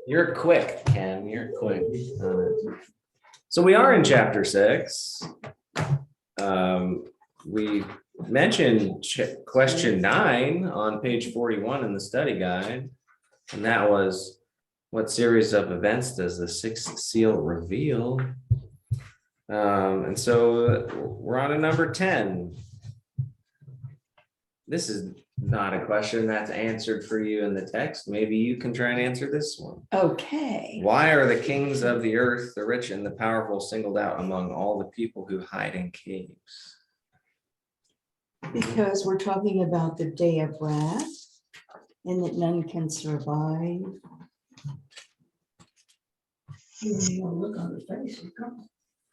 You're quick, Ken. You're quick. So we are in chapter 6. We mentioned question 9 on page 41 in the study guide. And that was, what series of events does the sixth seal reveal? And so we're on to number 10. This is not a question that's answered for you in the text. Maybe you can try and answer this one. Okay. Why are the kings of the earth, the rich and the powerful, singled out among all the people who hide in caves? Because we're talking about the day of wrath and that none can survive. Look on the face.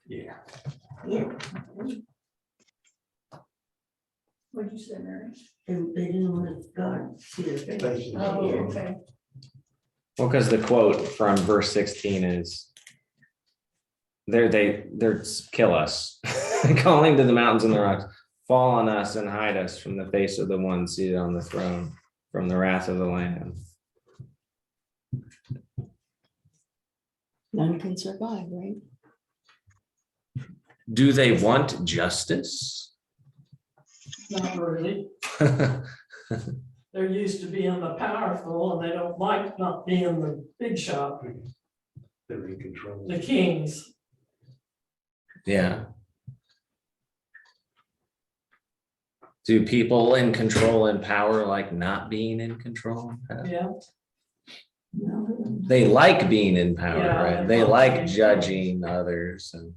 Yeah. Yeah. What'd you say, Mary? They didn't want God to see their face. Oh, okay. Well, because the quote from verse 16 is, they're kill us, calling to the mountains and the rocks, fall on us and hide us from the face of the one seated on the throne, from the wrath of the Lamb. None can survive, right? Do they want justice? Not really. They're used to being the powerful and they don't like not being the big shot, They're in control. the kings. Yeah. Do people in control and power like not being in control? Yeah, They like being in power, Yeah, right? they They like like being- judging others and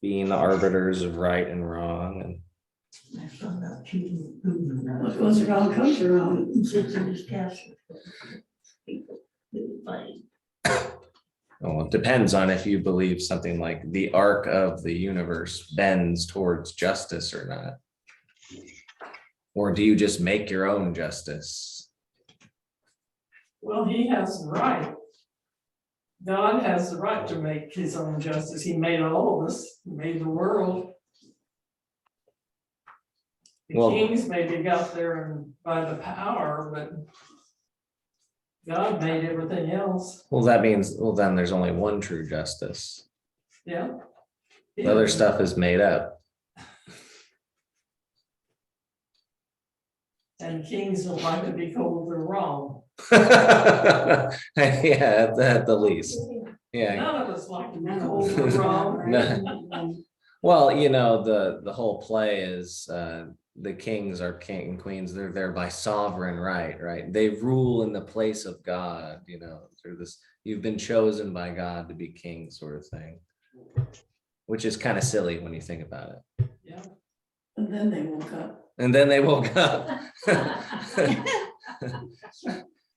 being the arbiters of right and wrong. And I found out Putin. Putin, What goes around comes around. Sits in his castle. People fighting. well, it depends on if you believe something like the arc of the universe bends towards justice or not. Or do you just make your own justice? Well, he has the right. God has the right to make his own justice. He made all of us, he made the world. The Well- kings maybe got there and by the power, but God made everything else. Well, that means, well, then there's only one true justice. Yeah. The other stuff is made up. And kings don't like to be told they're wrong. Yeah, at the least. Yeah. None of us like to be told we're wrong. No. Well, you know, the whole play is the kings are king and queens. They're there by sovereign right? They rule in the place of God, you know, through this, you've been chosen by God to be king sort of thing. Which is kind of silly when you think about it. Yeah. And then they woke up. And then they woke up.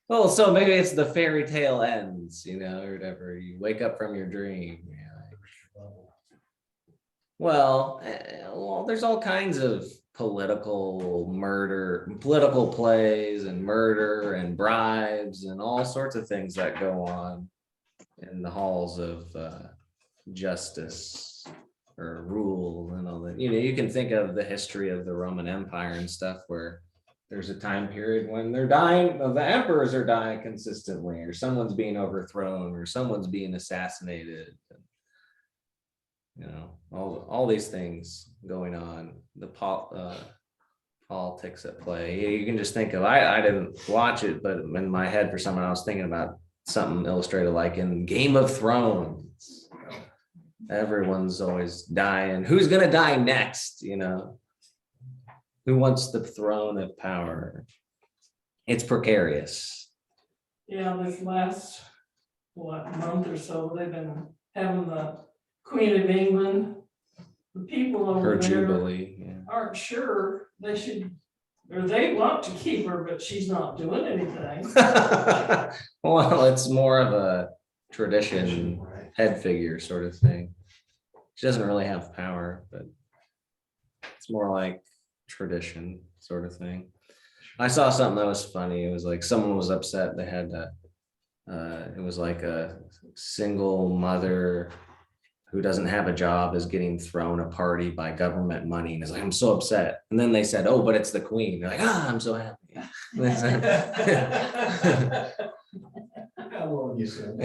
Well, so maybe it's the fairy tale ends, you know, or whatever. You wake up from your dream. You know. Well, there's all kinds of political plays and murder and bribes and all sorts of things that go on in the halls of justice or rule and all that. You know, you can think of the history of the Roman Empire and stuff where there's a time period when they're dying, the emperors are dying consistently, or someone's being overthrown, or someone's being assassinated. You know, all these things going on, the politics at play. You can just think of, I didn't watch it, but in my head for someone, I was thinking about something illustrated like in Game of Thrones. Everyone's always dying. Who's gonna die next? You know, who wants the throne of power? It's precarious. Yeah, this last, month or so, they've been having the Queen of England. The people over Her there jubilee. Yeah. aren't sure they should, or they want to keep her, but she's not doing anything. Well, it's more of a tradition, head figure sort of thing. She doesn't really have power, but it's more like tradition sort of thing. I saw something that was funny. It was like someone was upset. They had it was like a single mother who doesn't have a job is getting thrown a party by government money, and is like, I'm so upset. And then they said, oh, but it's the queen. They're like, I'm so happy. Love you, son.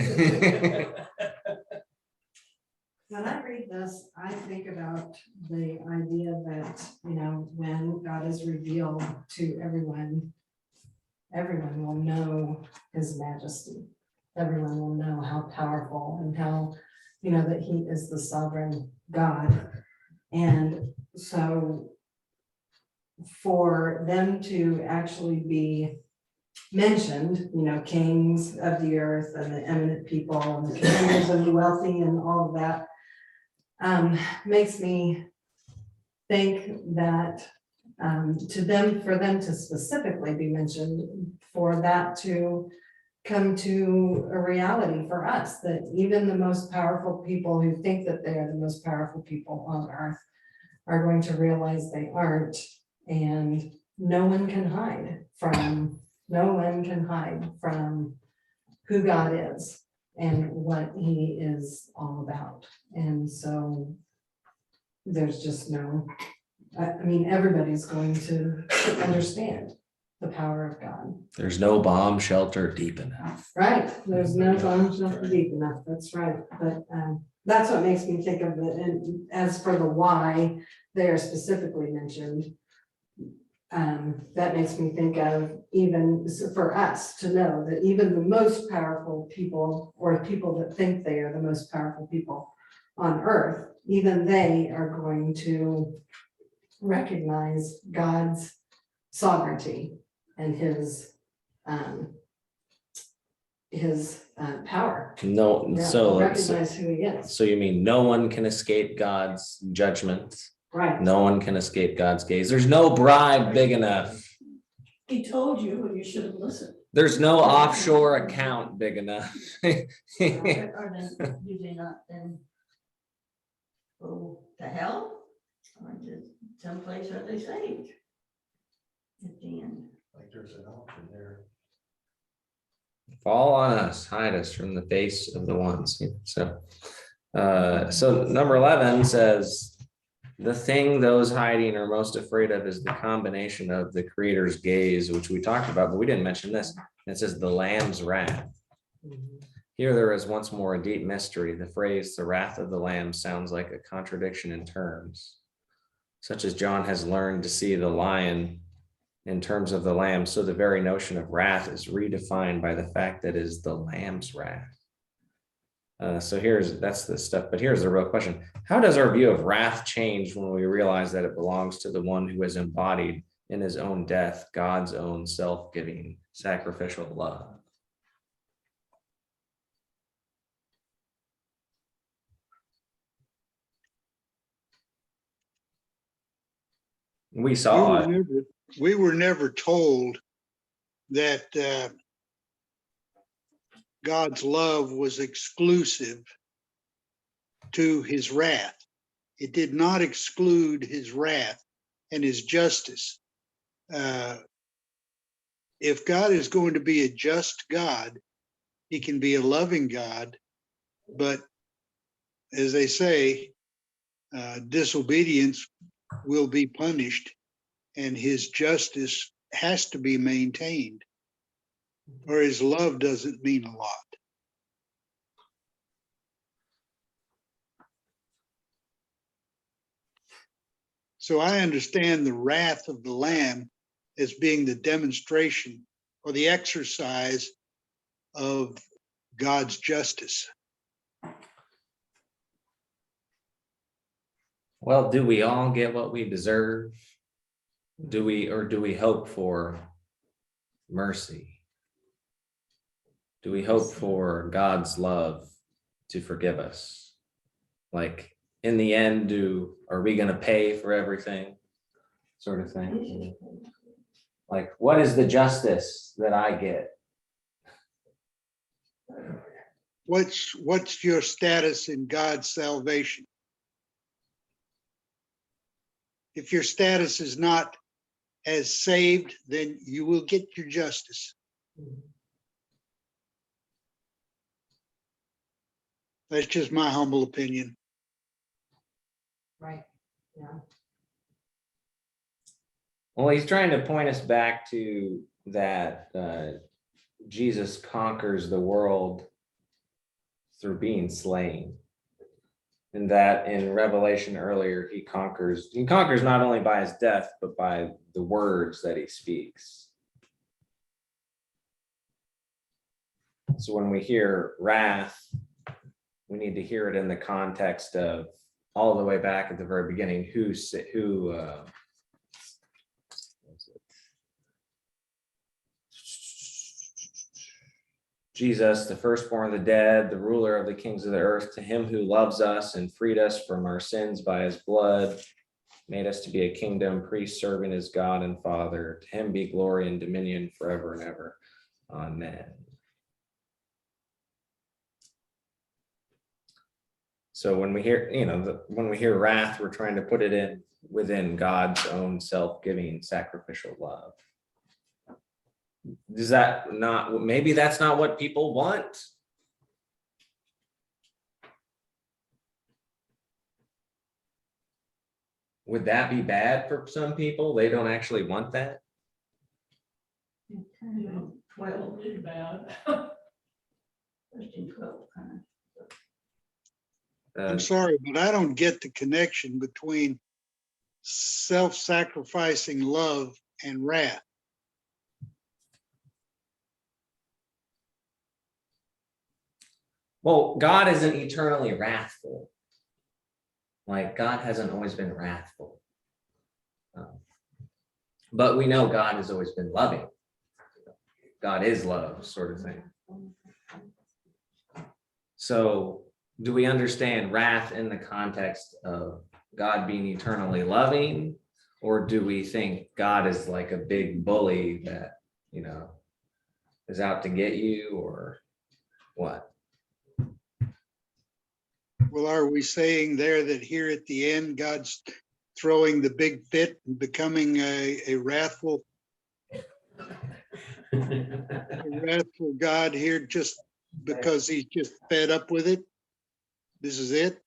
When I read this, I think about the idea that, when God is revealed to everyone, everyone will know his majesty. Everyone will know how powerful and how, that he is the sovereign God. And so for them to actually be mentioned, kings of the earth and the eminent people and the commanders and the wealthy and all of that, makes me think that for them to specifically be mentioned, for that to come to a reality for us, that even the most powerful people who think that they are the most powerful people on earth are going to realize they aren't, and no one can hide from who God is and what he is all about. And so there's just everybody's going to understand the power of God. There's no bomb shelter deep enough. Right, there's no bounds not deep enough, that's right, but that's what makes me think of it, and as for the why they are specifically mentioned, that makes me think of, even for us to know that even the most powerful people, or people that think they are the most powerful people on earth, even they are going to recognize God's sovereignty and his power. No, Yeah, so, recognize who he is. so you mean no one can escape God's judgment? Right. No one can escape God's gaze. There's no bribe big enough. He told you, and you should have listened. There's no offshore account big enough. Or then, do they not then go to hell? Or just someplace where they saved? At the end. Like there's an option there. Fall on us, hide us from the face of the ones. So number 11 says, the thing those hiding are most afraid of is the combination of the Creator's gaze, which we talked about, but we didn't mention this. It says the Lamb's wrath. Here there is once more a deep mystery. The phrase, the wrath of the Lamb, sounds like a contradiction in terms, such as John has learned to see the lion in terms of the lamb. So the very notion of wrath is redefined by the fact that it is the Lamb's wrath. So that's the stuff, but here's the real question. How does our view of wrath change when we realize that it belongs to the one who has embodied in his own death God's own self-giving sacrificial love? We saw it. We were never told that God's love was exclusive to his wrath. It did not exclude his wrath and his justice. If God is going to be a just God, he can be a loving God, but as they say, disobedience will be punished, and his justice has to be maintained, or his love doesn't mean a lot. So I understand the wrath of the Lamb as being the demonstration or the exercise of God's justice. Well, do we all get what we deserve? Do we hope for mercy? Do we hope for God's love to forgive us? Like in the end, are we going to pay for everything? Sort of thing. Like, what is the justice that I get? What's your status in God's salvation? If your status is not as saved, then you will get your justice. That's just my humble opinion. Right, yeah. Well, he's trying to point us back to that Jesus conquers the world through being slain. And that in Revelation earlier, he conquers not only by his death, but by the words that he speaks. So when we hear wrath, we need to hear it in the context of all the way back at the very beginning, Jesus, the firstborn of the dead, the ruler of the kings of the earth, to him who loves us and freed us from our sins by his blood, made us to be a kingdom, priest serving his God and Father. To him be glory and dominion forever and ever. Amen. So when we hear, when we hear wrath, we're trying to put it in within God's own self-giving sacrificial love. Does that not, maybe that's not what people want? Would that be bad for some people? They don't actually want that? Well, it's bad. I'm sorry, but I don't get the connection between self-sacrificing love and wrath. Well, God isn't eternally wrathful. Like, God hasn't always been wrathful. But we know God has always been loving. God is love, sort of thing. So, do we understand wrath in the context of God being eternally loving? Or do we think God is like a big bully that, is out to get you, or what? Well, are we saying there that here at the end, God's throwing the big fit and becoming a wrathful God here just because he's just fed up with it? This is it?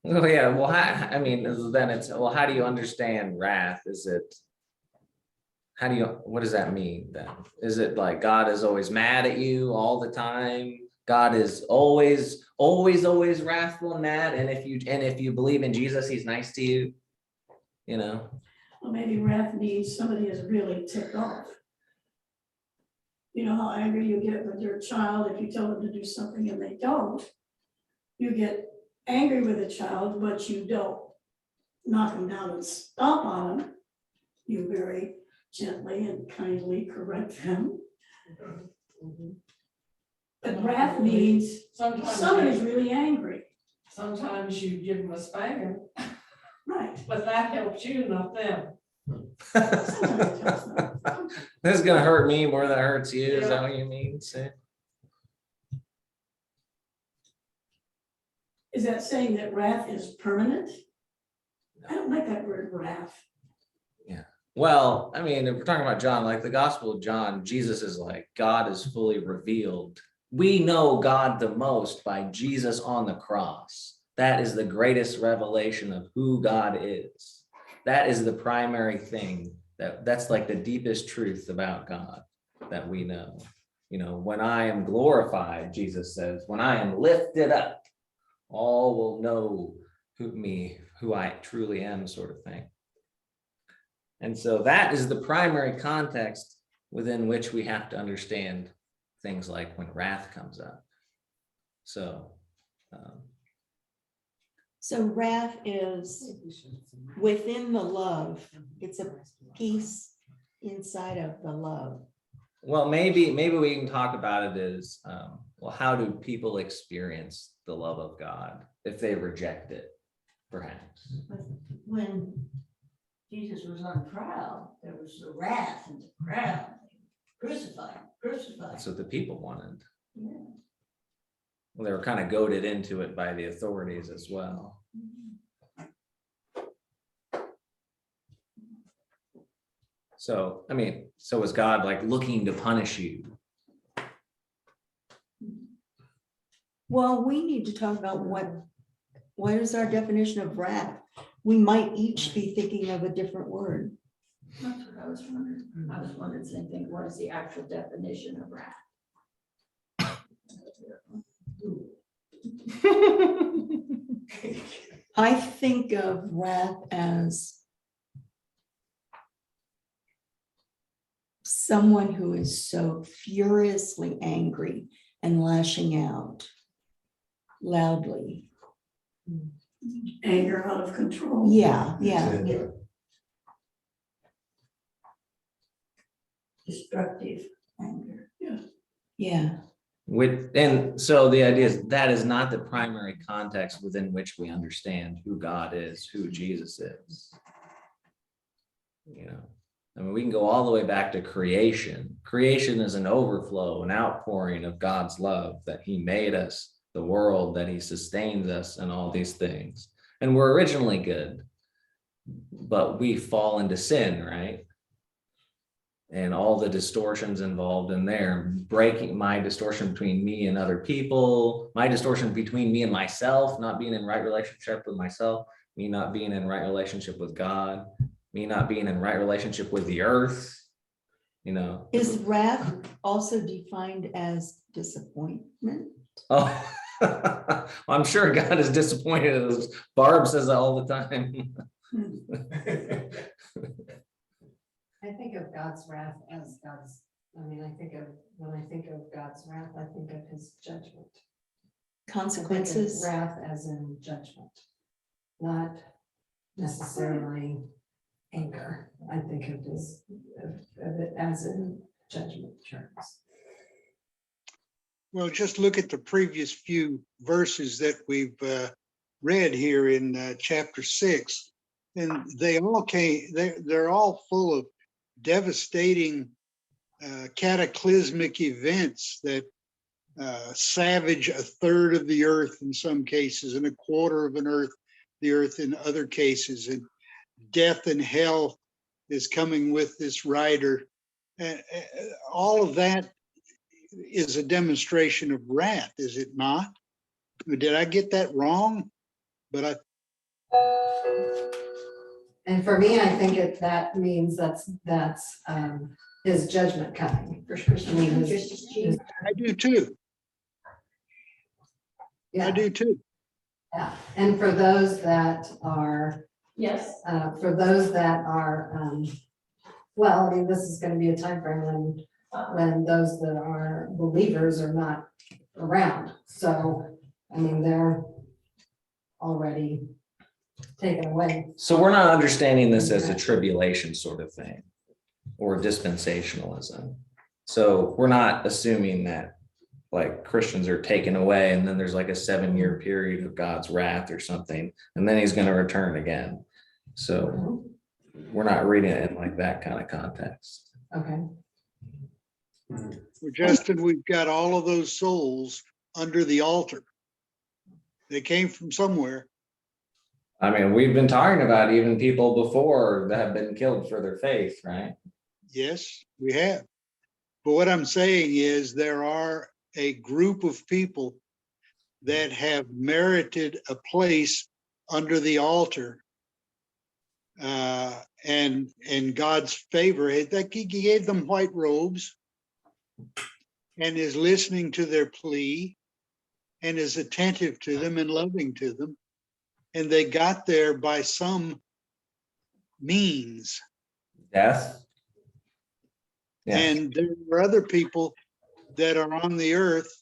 Oh yeah, well, then it's, well, how do you understand wrath? What does that mean then? Is it like God is always mad at you all the time? God is always wrathful and mad, and if you believe in Jesus, he's nice to you, Well, maybe wrath means somebody is really ticked off. You know how angry you get with your child if you tell them to do something and they don't? You get angry with a child, but you don't knock them down and stomp on them. You very gently and kindly correct them. But wrath means somebody's really angry. Sometimes you give them a spanking, Right. but that helps you, not them. Sometimes it helps them. This is gonna hurt me more than it hurts you, is that what you mean? Say? Is that saying that wrath is permanent? I don't like that word wrath. Well, if we're talking about John, like the Gospel of John, Jesus is like, God is fully revealed. We know God the most by Jesus on the cross. That is the greatest revelation of who God is. That is the primary thing, that's like the deepest truth about God that we know. When I am glorified, Jesus says, when I am lifted up, all will know who I truly am, sort of thing. And so that is the primary context within which we have to understand things like when wrath comes up. So wrath is within the love. It's a piece inside of the love. well, maybe we can talk about it as, how do people experience the love of God if they reject it, perhaps? When Jesus was on trial, there was the wrath and the crowd. Crucify, crucify. That's what the people wanted. Yeah. Well, they were kind of goaded into it by the authorities as well. So, so was God like looking to punish you? Well, we need to talk about what is our definition of wrath? We might each be thinking of a different word. That's what I was wondering. I was wondering the same thing. What is the actual definition of wrath? I think of wrath as someone who is so furiously angry and lashing out loudly. Anger out of control. Yeah, yeah, Destructive anger. yeah. And so the idea is that is not the primary context within which we understand who God is, who Jesus is. You know, I mean, we can go all the way back to creation. Creation is an overflow, an outpouring of God's love, that he made us, the world, that he sustains us, and all these things. And we're originally good, but we fall into sin, right? And all the distortions involved in there, breaking my distortion between me and other people, my distortion between me and myself, not being in right relationship with myself, me not being in right relationship with God, me not being in right relationship with the earth, you know. Is wrath also defined as disappointment? Oh, I'm sure God is disappointed, as Barb says all the time. I think of God's wrath as God's, when I think of God's wrath, I think of his judgment. I think of Consequences? wrath as in judgment, not necessarily anger. I think of this, of it as in judgment terms. Well, just look at the previous few verses that we've read here in chapter 6. And they all they're all full of devastating cataclysmic events that savage a third of the earth in some cases, and a quarter of the earth in other cases. And death and hell is coming with this rider. And all of that is a demonstration of wrath, is it not? Did I get that wrong? But And for me, I think that means that's his judgment coming. I mean, his- I do too. yeah, I do too. yeah. And for those that are, Yes. well, I mean, this is gonna be a time frame when those that are believers are not around. So, I mean, they're already taken away. So we're not understanding this as a tribulation sort of thing or dispensationalism. So we're not assuming that like Christians are taken away and then there's like a 7-year period of God's wrath or something, and then he's going to return again. So we're not reading it in like that kind of context. Okay. Well, Justin, we've got all of those souls under the altar. They came from somewhere. I mean, we've been talking about even people before that have been killed for their faith, right? Yes, we have. But what I'm saying is there are a group of people that have merited a place under the altar and God's favor. That he gave them white robes and is listening to their plea and is attentive to them and loving to them. And they got there by some means. Death. Yeah. And there are other people that are on the earth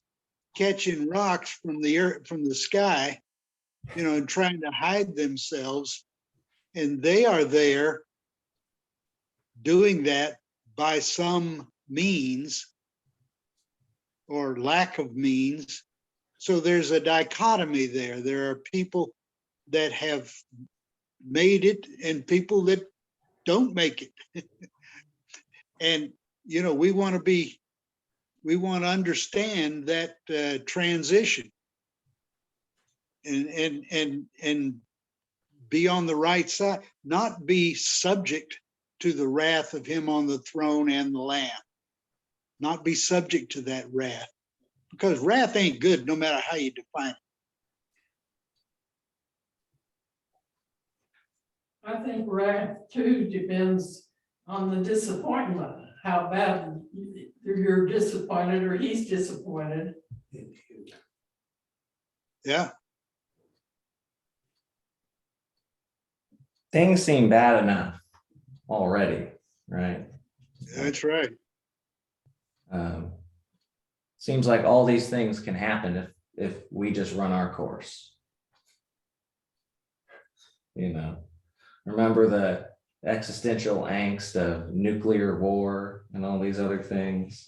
catching rocks from the earth, from the sky, you know, and trying to hide themselves. And they are there doing that by some means or lack of means. So there's a dichotomy there. There are people that have made it and people that don't make it. And, you know, we want to understand that transition and be on the right side, not be subject to the wrath of him on the throne and the Lamb, not be subject to that wrath, because wrath ain't good no matter how you define it. I think wrath too depends on the disappointment, how bad you're disappointed or he's disappointed. Yeah, Things seem bad enough already, right? that's right. Seems like all these things can happen if we just run our course. You know, remember the existential angst of nuclear war and all these other things.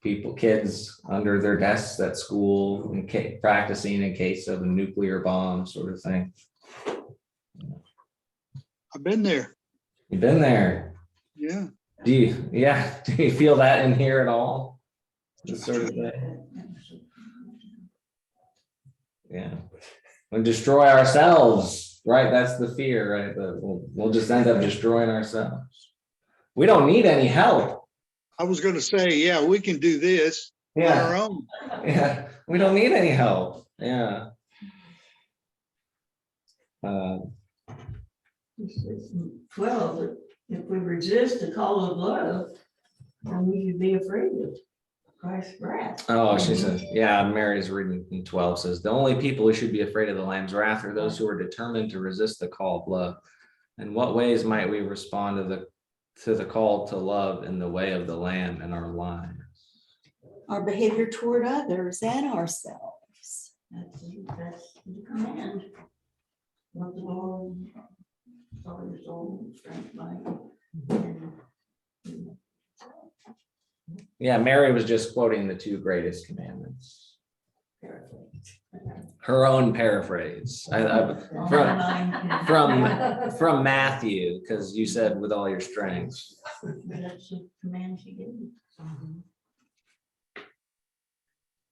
Kids under their desks at school and practicing in case of a nuclear bomb sort of thing. I've been there. You've been there. Yeah. Do you feel that in here at all? This sort of thing. Yeah. We destroy ourselves, right? That's the fear, right? That we'll just end up destroying ourselves. We don't need any help. I was gonna say, yeah, we can do this on Yeah. our own. Yeah, we don't need any help. Yeah. It's 12, if we resist the call of love, then we should be afraid of Christ's wrath. Oh, she says, yeah, Mary's reading in 12 says, the only people who should be afraid of the Lamb's wrath are those who are determined to resist the call of love. In what ways might we respond to the call to love in the way of the Lamb in our lives? Our behavior toward others and ourselves. That's the command. Love the Lord, with all your soul, strength, mind. Yeah, Mary was just quoting the two greatest commandments. Her own paraphrase. From Matthew, because you said with all your strength. That's the command she gave.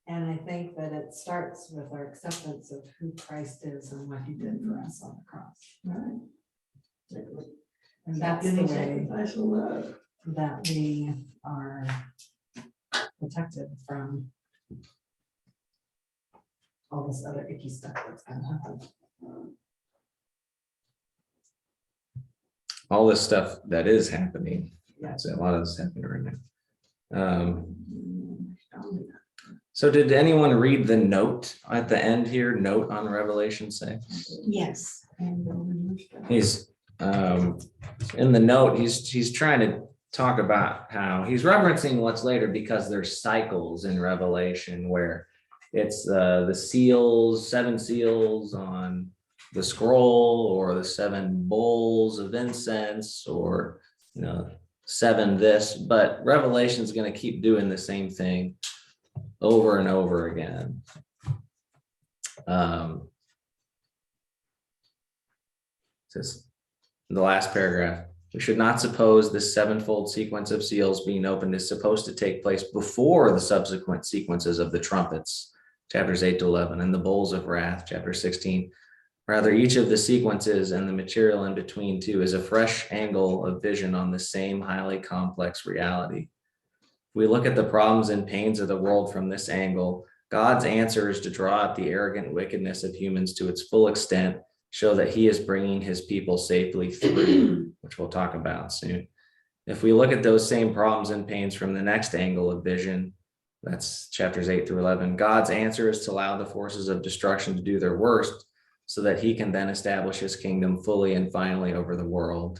And I think that it starts with our acceptance of who Christ is and what he did for us on the cross. Right. And that's the Giving way sacrificial love. that we are protected from all this other icky stuff that's gonna happen. All this stuff that is happening. Yeah. So a lot of this happening right now. So did anyone read the note at the end here, note on Revelation 6? Yes. He's in the note, he's trying to talk about how he's referencing what's later because there's cycles in Revelation where it's the seals, 7 seals on the scroll, or the 7 bowls of incense, or 7 this, but Revelation is going to keep doing the same thing over and over again. Says in the last paragraph, we should not suppose this 7-fold sequence of seals being opened is supposed to take place before the subsequent sequences of the trumpets, chapters 8 to 11, and the bowls of wrath, chapter 16. Rather, each of the sequences and the material in between two is a fresh angle of vision on the same highly complex reality. If we look at the problems and pains of the world from this angle, God's answer is to draw out the arrogant wickedness of humans to its full extent, show that he is bringing his people safely through, which we'll talk about soon. If we look at those same problems and pains from the next angle of vision, that's chapters 8 through 11, God's answer is to allow the forces of destruction to do their worst so that he can then establish his kingdom fully and finally over the world.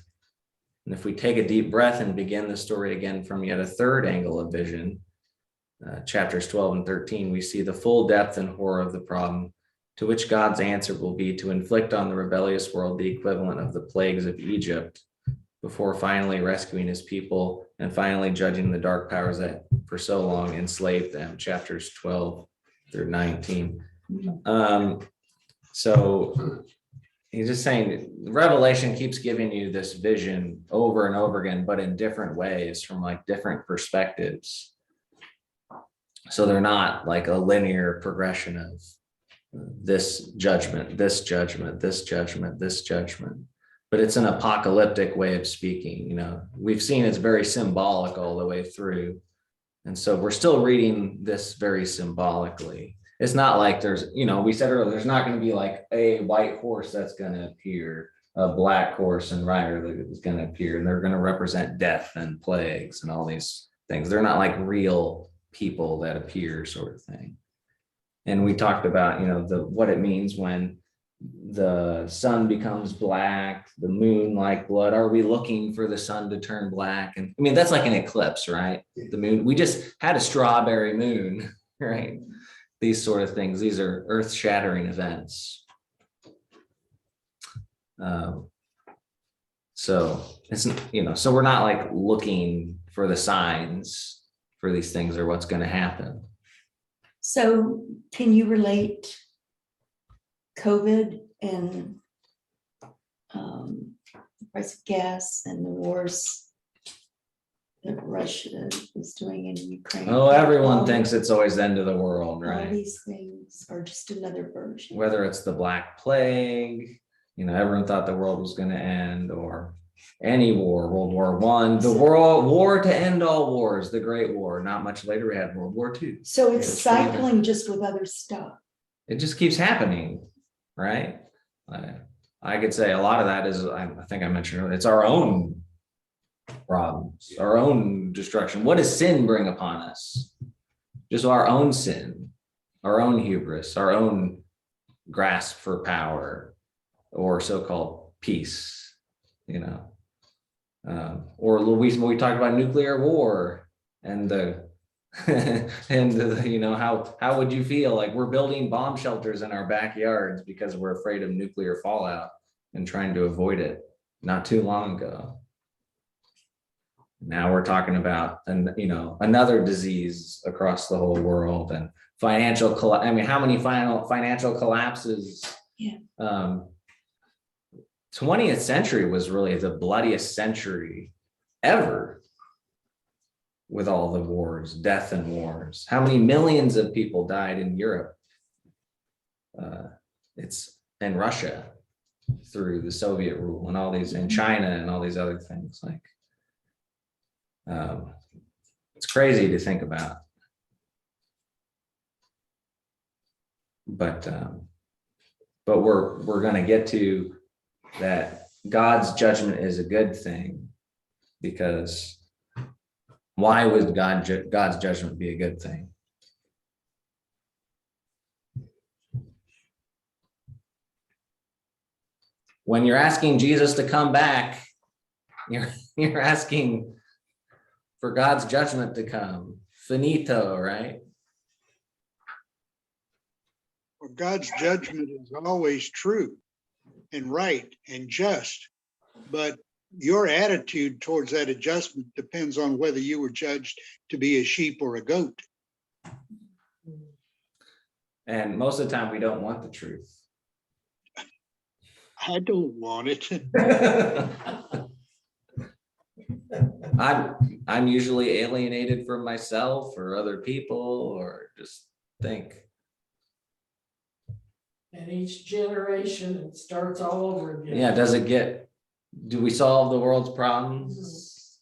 And if we take a deep breath and begin the story again from yet a third angle of vision, chapters 12 and 13, we see the full depth and horror of the problem, to which God's answer will be to inflict on the rebellious world the equivalent of the plagues of Egypt, before finally rescuing his people and finally judging the dark powers that for so long enslaved them, chapters 12 through 19. So he's just saying Revelation keeps giving you this vision over and over again, but in different ways from like different perspectives. So they're not like a linear progression of this judgment, this judgment, this judgment, this judgment, but it's an apocalyptic way of speaking. We've seen it's very symbolic all the way through. And so we're still reading this very symbolically. It's not like there's, we said earlier, there's not going to be like a white horse that's going to appear a black horse and rider that is going to appear, and they're going to represent death and plagues and all these things. They're not like real people that appear, sort of thing. And we talked about, what it means when the sun becomes black, the moon like blood. Are we looking for the sun to turn black? And I mean, that's like an eclipse, right? The moon, we just had a strawberry moon, right? These sort of things, these are earth-shattering events. So it's, so we're not like looking for the signs for these things or what's going to happen. So can you relate COVID and the price of gas and the wars that Russia is doing in Ukraine? Oh, everyone All- thinks it's always the end of the world, All right? these things are just another version. Whether it's the Black Plague, everyone thought the world was going to end, or any war, World War I, the world war to end all wars, the Great War. Not much later, we had World War II. So it's It's really- cycling just with other stuff. It just keeps happening, right? I could say a lot of that is, I think I mentioned earlier, it's our own problems, our own destruction. What does sin bring upon us? Just our own sin, our own hubris, our own grasp for power, or so-called peace, or we talked about nuclear war and how would you feel like we're building bomb shelters in our backyards because we're afraid of nuclear fallout and trying to avoid it not too long ago. Now we're talking about another disease across the whole world, and financial collapse. I mean, how many financial collapses? Yeah. 20th century was really the bloodiest century ever, with all the wars, death and wars. How many millions of people died in Europe? It's in Russia through the Soviet rule and all these, in China and all these other things. Like, it's crazy to think about. But we're going to get to that. God's judgment is a good thing, because why would God's judgment be a good thing? When you're asking Jesus to come back, you're asking for God's judgment to come. Finito, right? Well, God's judgment is always true and right and just, but your attitude towards that adjustment depends on whether you were judged to be a sheep or a goat. And most of the time we don't want the truth. I don't want it. I'm usually alienated from myself or other people, or just think. And each generation, it starts all over again. Yeah, do we solve the world's problems?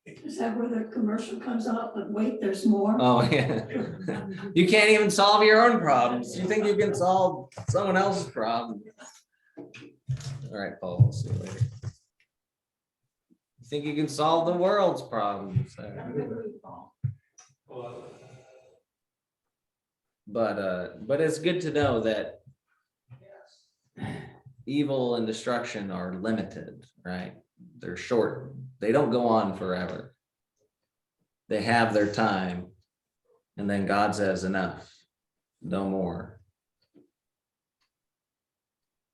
Is that where the commercial comes out, but wait, there's more? Oh, yeah. You can't even solve your own problems. You think you can solve someone else's problem. All right, Paul, we'll see you later. You think you can solve the world's problems. But it's good to know that evil and destruction are limited, right? They're short. They don't go on forever. They have their time, and then God says enough, no more.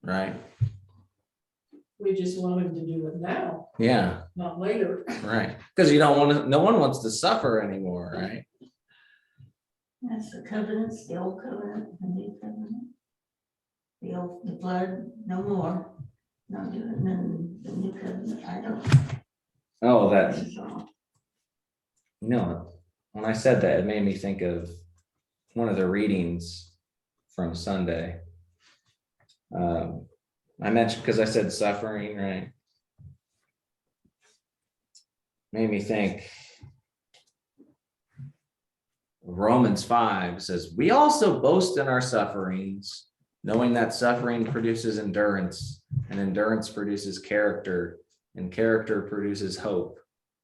Right? We just want him to do it now, Yeah, not later. right. Because no one wants to suffer anymore, right? That's the covenants, the old covenant, the new covenant. The blood, no more, not doing, then the new covenant, I don't. Oh, This is all. when I said that, it made me think of one of the readings from Sunday. I mentioned, because I said suffering, right? Made me think. Romans 5 says, we also boast in our sufferings, knowing that suffering produces endurance, and endurance produces character, and character produces hope.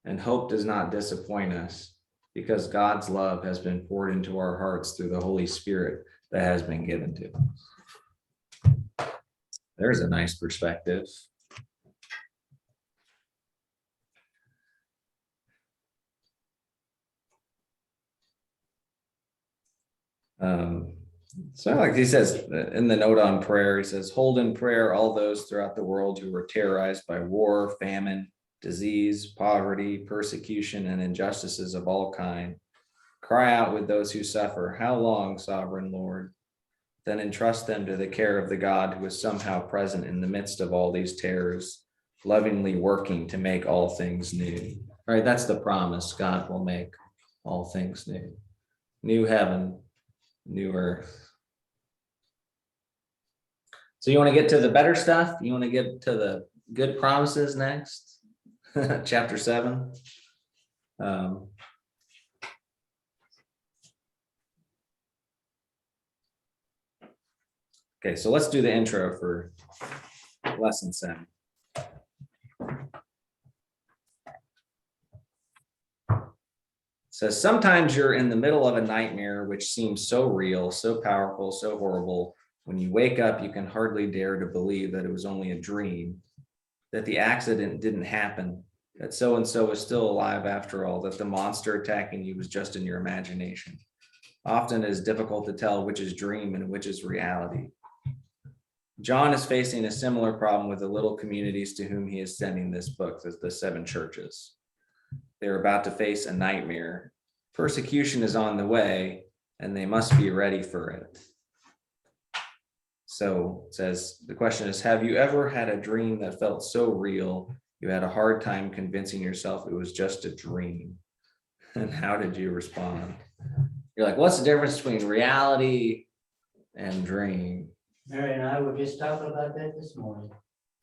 And hope does not disappoint us, because God's love has been poured into our hearts through the Holy Spirit that has been given to us. There's a nice perspective. So like he says in the note on prayer, he says, hold in prayer all those throughout the world who were terrorized by war, famine, disease, poverty, persecution, and injustices of all kind. Cry out with those who suffer, how long, sovereign Lord? Then entrust them to the care of the God who is somehow present in the midst of all these terrors, lovingly working to make all things new. All right, that's the promise. God will make all things new. New heaven, new earth. So you want to get to the better stuff? You want to get to the good promises next? Chapter 7. Okay, so let's do the intro for lesson 7. It says, sometimes you're in the middle of a nightmare which seems so real, so powerful, so horrible. When you wake up, you can hardly dare to believe that it was only a dream, that the accident didn't happen, that so-and-so is still alive after all, that the monster attacking you was just in your imagination. Often it is difficult to tell which is dream and which is reality. John is facing a similar problem with the little communities to whom he is sending this book, the 7 churches. They're about to face a nightmare. Persecution is on the way, and they must be ready for it. So it says, the question is, have you ever had a dream that felt so real, you had a hard time convincing yourself it was just a dream? And how did you respond? You're like, what's the difference between reality and dream? Mary and I were just talking about that this morning.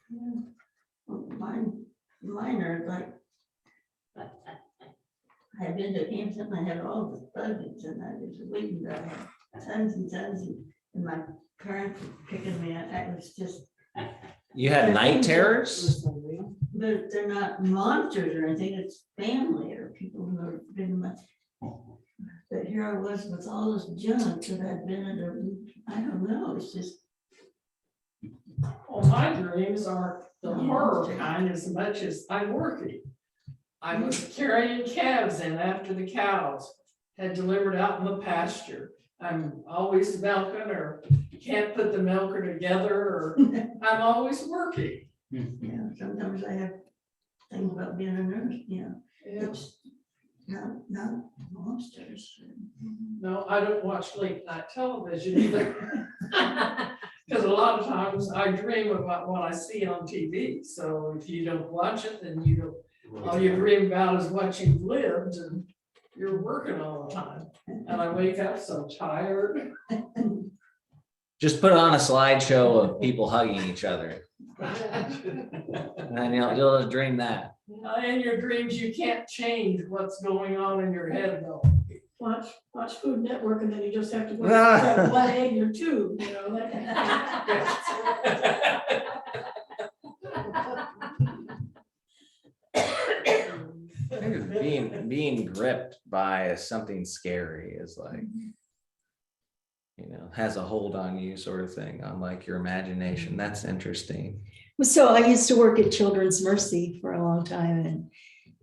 Yeah. Well, mine are like, I've been to Hampton, I had all the budgets and I was waiting to have tons and tons and my parents were picking me up. That was just. You had night terrors? But they're not monsters or anything, it's family or people who have been my. But here I was with all this junk that I'd been in I don't know, it's just. Well, my dreams aren't the horror kind as much as I'm working. I was carrying calves in after the cows had delivered out in the pasture. I'm always milking or can't put the milker together or I'm always working. Yeah, sometimes I have things about being a nurse, you know, it's not monsters. No, I don't watch late night television either. Because a lot of times I dream about what I see on TV. So if you don't watch it, then you don't, all you dream about is what you've lived and you're working all the time. And I wake up so tired. Just put on a slideshow of people hugging each other. And you'll just dream that. In your dreams, you can't change what's going on in your head though. Watch Food Network and then you just have to grab one egg or two, you know, that kind of thing. Being gripped by something scary is like, has a hold on you sort of thing, on like your imagination. That's interesting. So I used to work at Children's Mercy for a long time, and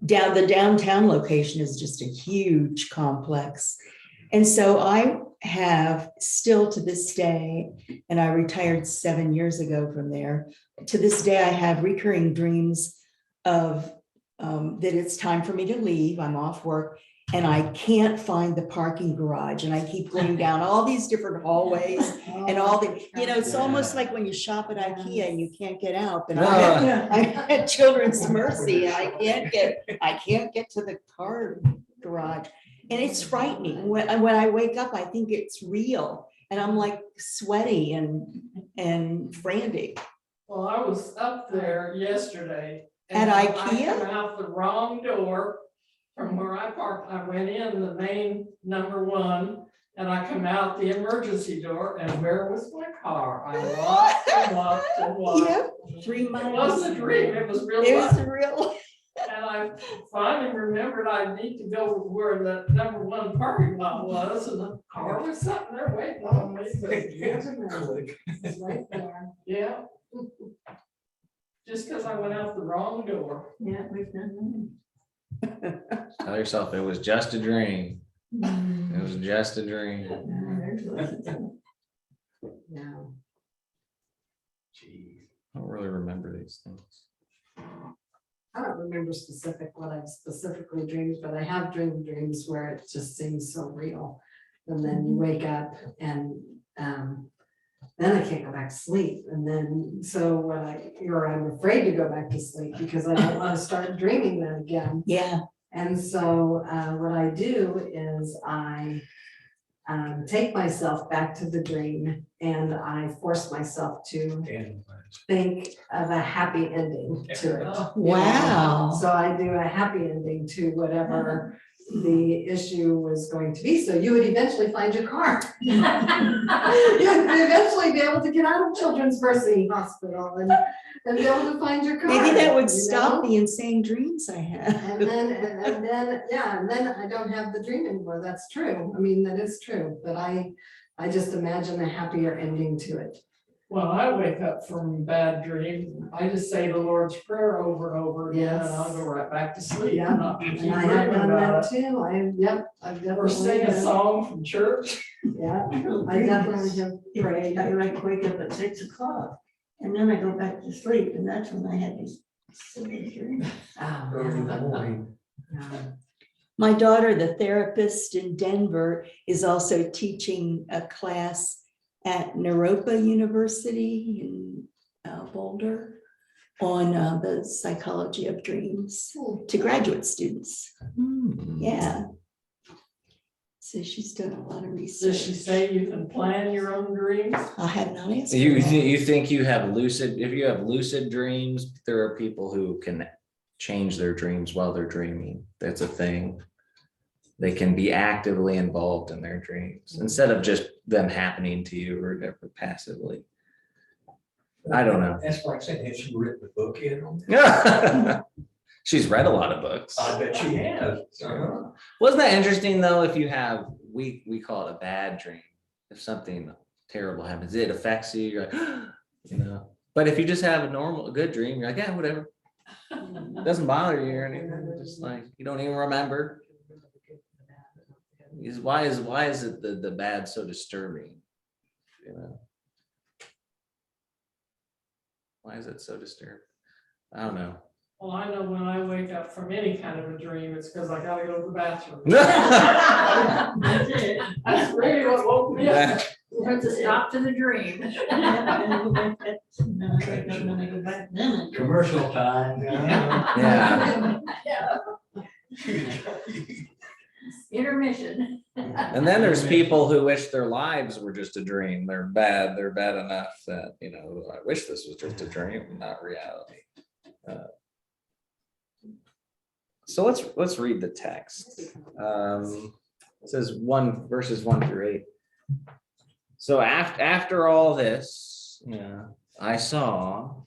the downtown location is just a huge complex. And so I have still to this day, and I retired 7 years ago from there, to this day, I have recurring dreams of that it's time for me to leave. I'm off work and I can't find the parking garage. And I keep going down all these different hallways and all the, it's almost like when you shop at IKEA and you can't get out. But I'm at Children's Mercy and I can't get to the car garage. And it's frightening. When I wake up, I think it's real. And I'm like sweaty and frantic. Well, I was up there yesterday. At and IKEA? I came out the wrong door from where I parked. I went in the main number 1 And I come out the emergency door and where was my car? I walked and walked and walked. Yep, 3 It miles. wasn't a dream, it was real It life. was real. And I finally remembered I need to go where the number one parking lot was, and the car was sitting there waiting on me. It's right there. Yeah. Just because I went out the wrong door. Yeah, we've done Tell yourself it was just a dream. that. It was just a dream. There's lots of- Yeah. I don't really remember these things. I don't remember what I've specifically dreamed, but I have dreamed dreams where it just seems so real. And then you wake up and then I can't go back to sleep. And then, so I'm afraid to go back to sleep because I don't want to start dreaming that again. Yeah, And so what I do is I take myself back to the dream and I force myself to think of a happy ending to it. wow. So I do a happy ending to whatever the issue was going to be. So you would eventually find your car. You'd eventually be able to get out of Children's Mercy Hospital and be able to find your car. Maybe that you would know? stop the insane dreams I have. And then I don't have the dream anymore. That's true. I mean, that is true, but I just imagine a happier ending to it. When I wake up from bad dreams, I just say the Lord's Prayer over and over again, and I'll go right back to sleep. Yeah, Not to keep And I have dreaming done about that it. too. I've definitely. Or sing a song from church. Yeah, I definitely have prayed. I like wake up at 6 o'clock and then I go back to sleep and that's when I had these silly dreams. Oh, Early in the yeah. morning. Yeah. My daughter, the therapist in Denver, is also teaching a class at Naropa University in Boulder on the psychology of dreams to graduate students. Yeah. So she's done a lot of research. Does she say you can plan your own dreams? I have not asked. her You that. you think you have lucid, if you have lucid dreams, there are people who can change their dreams while they're dreaming. That's a thing. They can be actively involved in their dreams instead of just them happening to you or passively. I don't know. That's why I said, has she written the book yet on that? She's read a lot of books. I bet she has. Wasn't that interesting though? If you have, we call it a bad dream. If something terrible happens, it affects you. You're like, you know. But if you just have a good dream, you're like, yeah, whatever. It doesn't bother you or anything. Just like you don't even remember. Why is it the bad so disturbing? You know. Why is it so disturbing? I don't know. Well, I know when I wake up from any kind of a dream, it's because I gotta go to the bathroom. That's it. That's really what woke me up. That's a stop to the dream. No, I don't wanna go back then. Commercial time. Yeah. Intermission. And then there's people who wish their lives were just a dream. They're bad enough that, you know, I wish this was just a dream, not reality. So let's read the text. It says verses 1 through 8. So after all this, I saw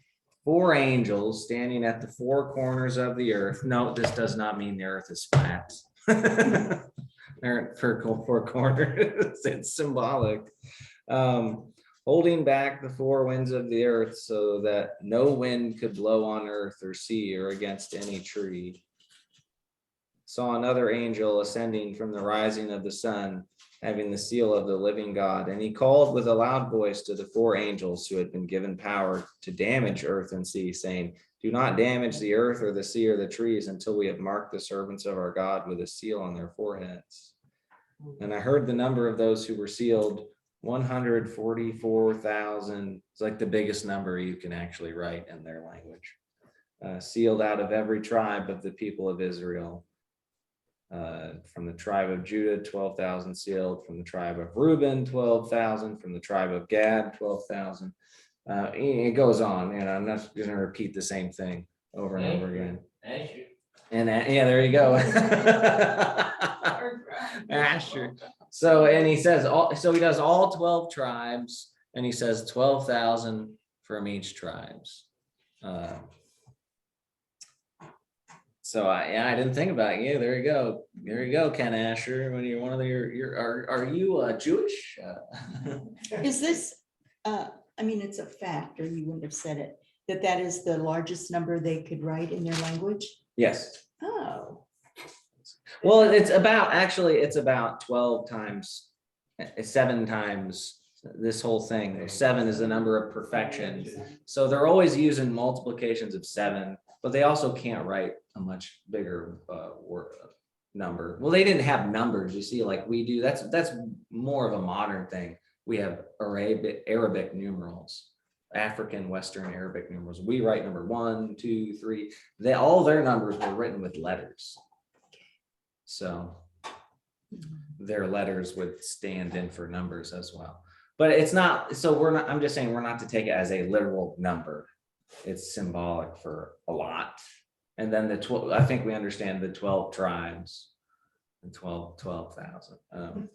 4 angels standing at the 4 corners of the earth. No, this does not mean the earth is flat. They're at 4 corners. It's symbolic. Holding back the 4 winds of the earth so that no wind could blow on earth or sea or against any tree. Saw another angel ascending from the rising of the sun, having the seal of the living God. And he called with a loud voice to the 4 angels who had been given power to damage earth and sea, saying, do not damage the earth or the sea or the trees until we have marked the servants of our God with a seal on their foreheads. And I heard the number of those who were sealed, 144,000. It's like the biggest number you can actually write in their language. Sealed out of every tribe of the people of Israel. From the tribe of Judah, 12,000 sealed. From the tribe of Reuben, 12,000. From the tribe of Gad, 12,000. It goes on, I'm not going to repeat the same thing over and over again. And yeah, there you go. Asher. So, and he says, so he does all 12 tribes, and he says 12,000 from each tribes. So I didn't think about it. Yeah, there you go. There you go, Ken Asher. When you're one of are you Jewish? Is this, I mean, it's a fact, or you wouldn't have said it, that is the largest number they could write in their language? Yes. Oh, Well, it's about 12 times, 7 times this whole thing. 7 is the number of perfection. So they're always using multiplications of 7, but they also can't write a much bigger number. Well, they didn't have numbers, you see, like we do. That's more of a modern thing. We have Arabic numerals, African, Western Arabic numerals. We write number 1, 2, 3. All their numbers were written with letters. So their letters would stand in for numbers as well. But it's not, so I'm just saying we're not to take it as a literal number. It's symbolic for a lot. And then I think we understand the 12 tribes and 12,000.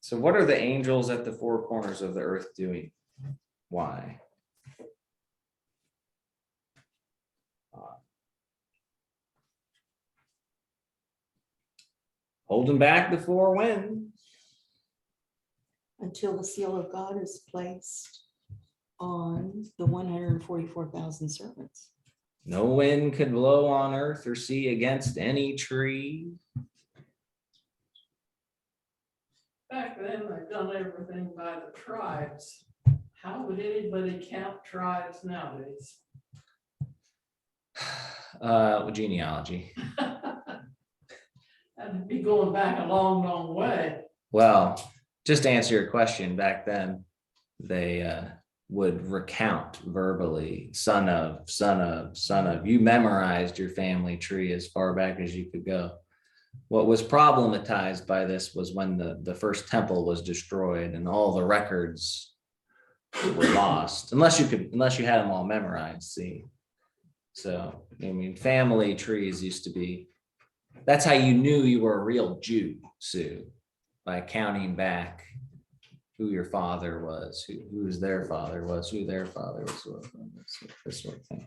So what are the angels at the 4 corners of the earth doing? Why? Holding back the 4 winds. until the seal of God is placed on the 144,000 servants. No wind could blow on earth or sea against any tree. Back then, they've done everything by the tribes. How would anybody count tribes nowadays? Genealogy. That'd be going back a long, long way. Well, just to answer your question, back then, they would recount verbally, son of, son of, son of. You memorized your family tree as far back as you could go. What was problematized by this was when the first temple was destroyed and all the records were lost, unless you had them all memorized, see. So, I mean, family trees used to be, that's how you knew you were a real Jew, Sue, by counting back who your father was, who's their father was, who their father was, this sort of thing.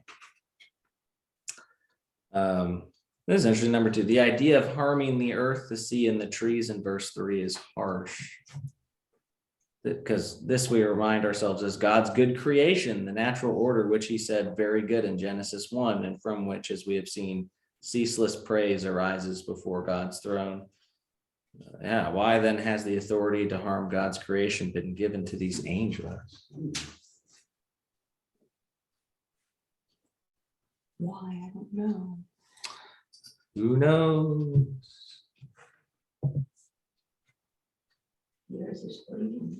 This is interesting. Number 2, the idea of harming the earth, the sea, and the trees in verse 3 is harsh. Because this we remind ourselves is God's good creation, the natural order, which he said very good in Genesis 1, and from which, as we have seen, ceaseless praise arises before God's throne. Yeah, why then has the authority to harm God's creation been given to these angels? Why? I don't know. Who knows? Yours is bleeding.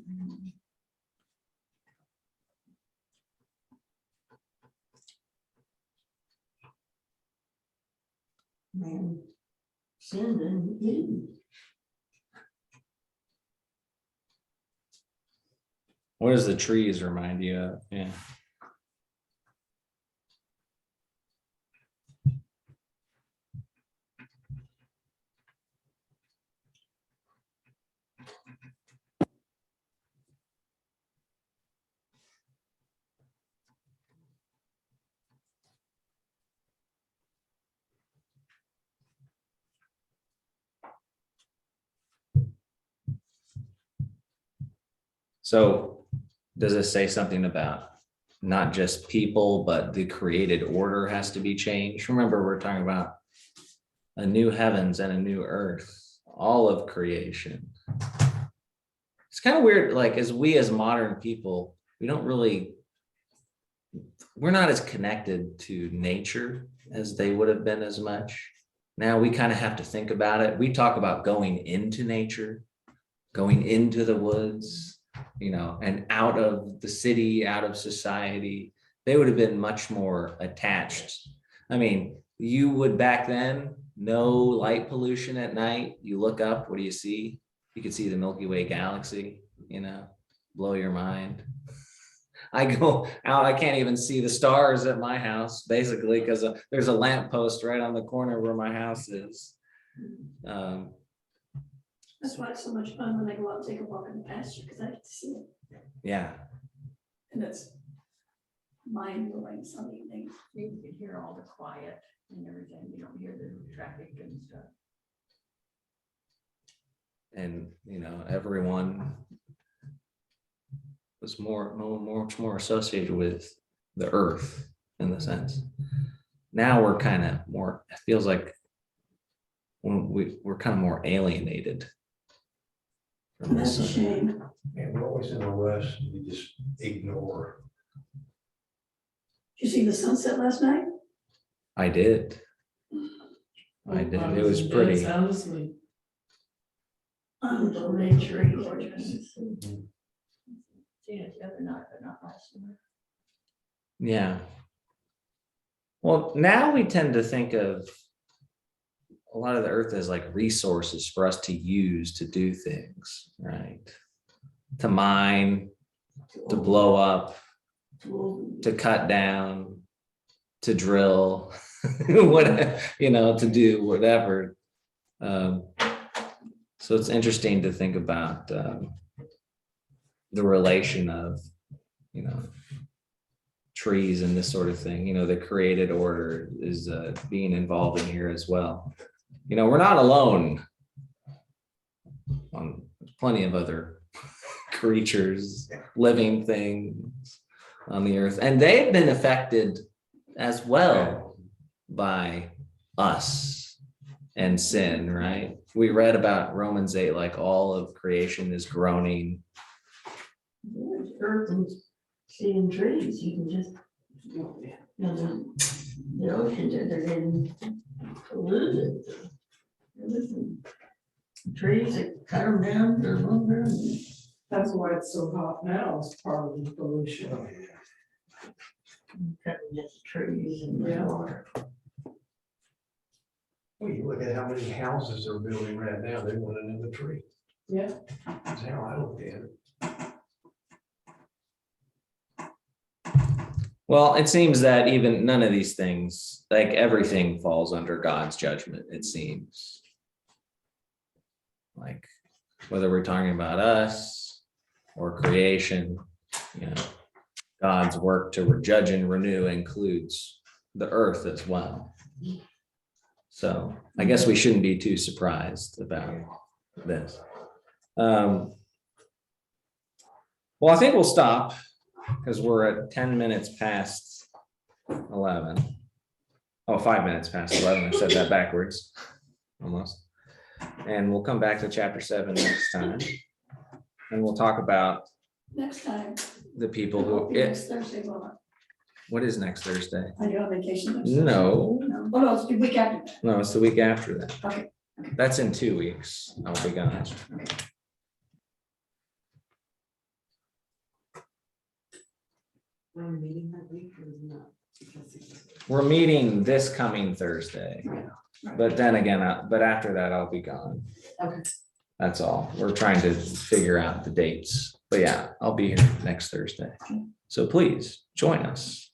Man sinned and eaten. What does the trees remind you of? Yeah. So does it say something about not just people, but the created order has to be changed? Remember, we're talking about a new heavens and a new earth, all of creation. It's kind of weird, like as modern people, we're not as connected to nature as they would have been as much. Now we kind of have to think about it. We talk about going into nature, going into the woods, and out of the city, out of society. They would have been much more attached. I mean, you would back then, no light pollution at night. You look up, what do you see? You could see the Milky Way galaxy, blow your mind. I go out, I can't even see the stars at my house, basically, because there's a lamppost right on the corner where my house is. That's why it's so much fun when they go out and take a walk in the pasture, because I get to see it, Yeah, and it's mind blowing some evenings. You can hear all the quiet and everything, you don't hear the traffic and stuff. and everyone was much more associated with the earth in the sense. Now we're kind of more, it feels like we're kind of more alienated from And that's a this. shame. And we're always in a rush, we just ignore. Did you see the sunset last night? I did. It was in bed, pretty. sound asleep. Unbelievably gorgeous. Seen it the other night, but not last night. Yeah. Well, now we tend to think of a lot of the earth as like resources for us to use to do things, right? To mine, to blow up, to cut down, to drill, what, to do whatever. So it's interesting to think about the relation of, trees and this sort of thing. The created order is being involved in here as well. We're not alone. There's plenty of other creatures, living things on the earth, and they've been affected as well by us and sin, right? We read about Romans 8, like all of creation is groaning. There's earth and sea and trees, you can just, the oceans are getting polluted. Listen, trees that cut them down, they're longer. That's why it's so hot now, is part of the pollution. Cutting just trees and Yeah. water. Well, you look at how many houses they're building right now, they want another tree. Yeah. That's how I look at it. Well, it seems that even none of these things, like everything falls under God's judgment, it seems. Like whether we're talking about us or creation, God's work to judge and renew includes the earth as well. So I guess we shouldn't be too surprised about this. Well, I think we'll stop because we're at 10 minutes past 11. Oh, 5 minutes past 11. I said that backwards, almost. And we'll come back to chapter 7 next time. And we'll talk about Next time. the people who, Next Thursday, well, what is next Thursday? are you on vacation? next Thursday? No, No, oh, no, it's the week after that. no, it's the week after that. Okay. That's in 2 weeks. I'll be gone. We're meeting that week or not? We're meeting this coming Thursday, but then again, but after that, I'll be gone. Okay. That's all. We're trying to figure out the dates, but yeah, I'll be here next Thursday. So please join us.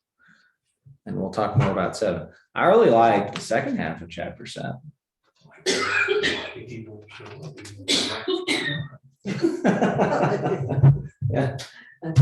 And we'll talk more about 7. I really like the second half of chapter 7. People show up. Yeah,